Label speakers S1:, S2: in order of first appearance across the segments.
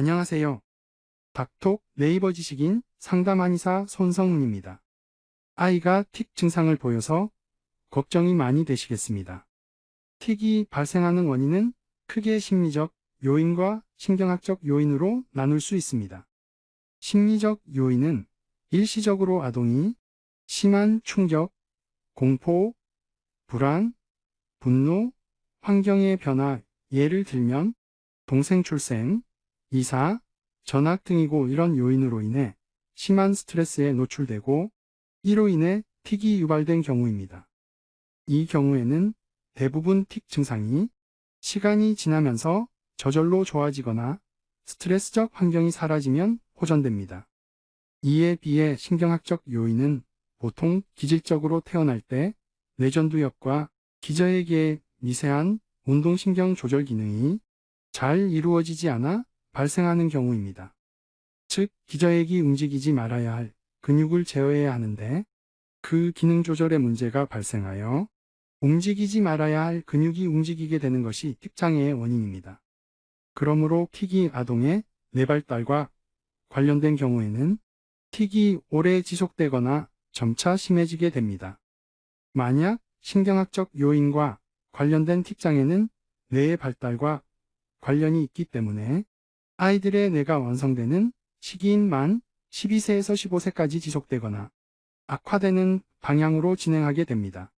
S1: 안녕하세요. 닥톡 네이버 지식인 상담 한의사 손성훈입니다. 아이가 틱 증상을 보여서 걱정이 많이 되시겠습니다. 틱이 발생하는 원인은 크게 심리적 요인과 신경학적 요인으로 나눌 수 있습니다. 심리적 요인은 일시적으로 아동이 심한 충격, 공포, 불안, 분노, 환경의 변화, 예를 들면 동생 출생, 이사, 전학 등이고 이런 요인으로 인해 심한 스트레스에 노출되고 이로 인해 틱이 유발된 경우입니다. 이 경우에는 대부분 틱 증상이 시간이 지나면서 저절로 좋아지거나 스트레스적 환경이 사라지면 호전됩니다. 이에 비해 신경학적 요인은 보통 기질적으로 태어날 때 뇌전두엽과 기저에게의 미세한 운동신경 조절 기능이 잘 이루어지지 않아 발생하는 경우입니다. 즉, 기저액이 움직이지 말아야 할 근육을 제어해야 하는데 그 기능 조절에 문제가 발생하여 움직이지 말아야 할 근육이 움직이게 되는 것이 틱장애의 원인입니다. 그러므로 틱이 아동의 뇌발달과 관련된 경우에는 틱이 오래 지속되거나 점차 심해지게 됩니다. 만약 신경학적 요인과 관련된 틱장애는 뇌의 발달과 관련이 있기 때문에 아이들의 뇌가 완성되는 시기인 만 12세에서 15세까지 지속되거나 악화되는 방향으로 진행하게 됩니다.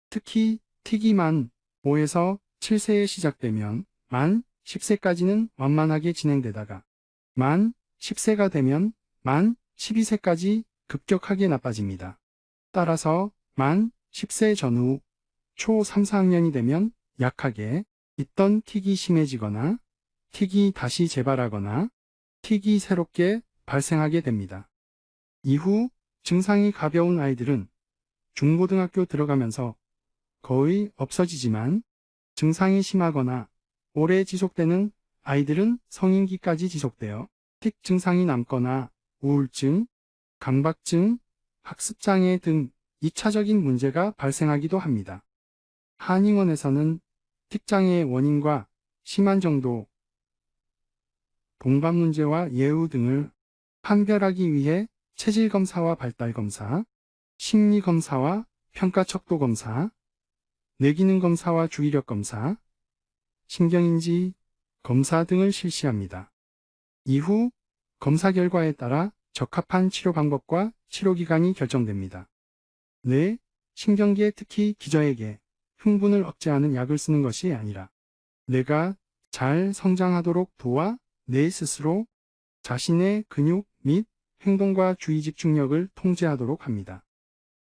S1: 특히 틱이 만 5에서 7세에 시작되면 만 10세까지는 완만하게 진행되다가 만 10세가 되면 만 12세까지 급격하게 나빠집니다. 따라서 만 10세 전후 초 3, 4학년이 되면 약하게 있던 틱이 심해지거나 틱이 다시 재발하거나 틱이 새롭게 발생하게 됩니다. 이후 증상이 가벼운 아이들은 중고등학교 들어가면서 거의 없어지지만 증상이 심하거나 오래 지속되는 아이들은 성인기까지 지속되어 틱 증상이 남거나 우울증, 강박증, 학습장애 등 2차적인 문제가 발생하기도 합니다. 한의원에서는 틱장애의 원인과 심한 정도, 동반 문제와 예후 등을 판별하기 위해 체질검사와 발달검사, 심리검사와 평가척도검사, 뇌기능검사와 주의력검사, 신경인지 검사 등을 실시합니다. 이후 검사 결과에 따라 적합한 치료 방법과 치료기간이 결정됩니다. 뇌, 신경계 특히 기저에게 흥분을 억제하는 약을 쓰는 것이 아니라 뇌가 잘 성장하도록 도와 뇌 스스로 자신의 근육 및 행동과 주의 집중력을 통제하도록 합니다.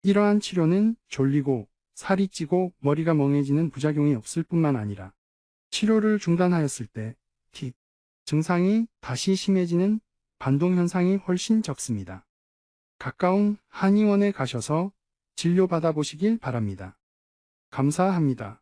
S1: 이러한 치료는 졸리고 살이 찌고 머리가 멍해지는 부작용이 없을 뿐만 아니라 치료를 중단하였을 때 틱 증상이 다시 심해지는 반동 현상이 훨씬 적습니다. 가까운 한의원에 가셔서 진료받아 보시길 바랍니다. 감사합니다.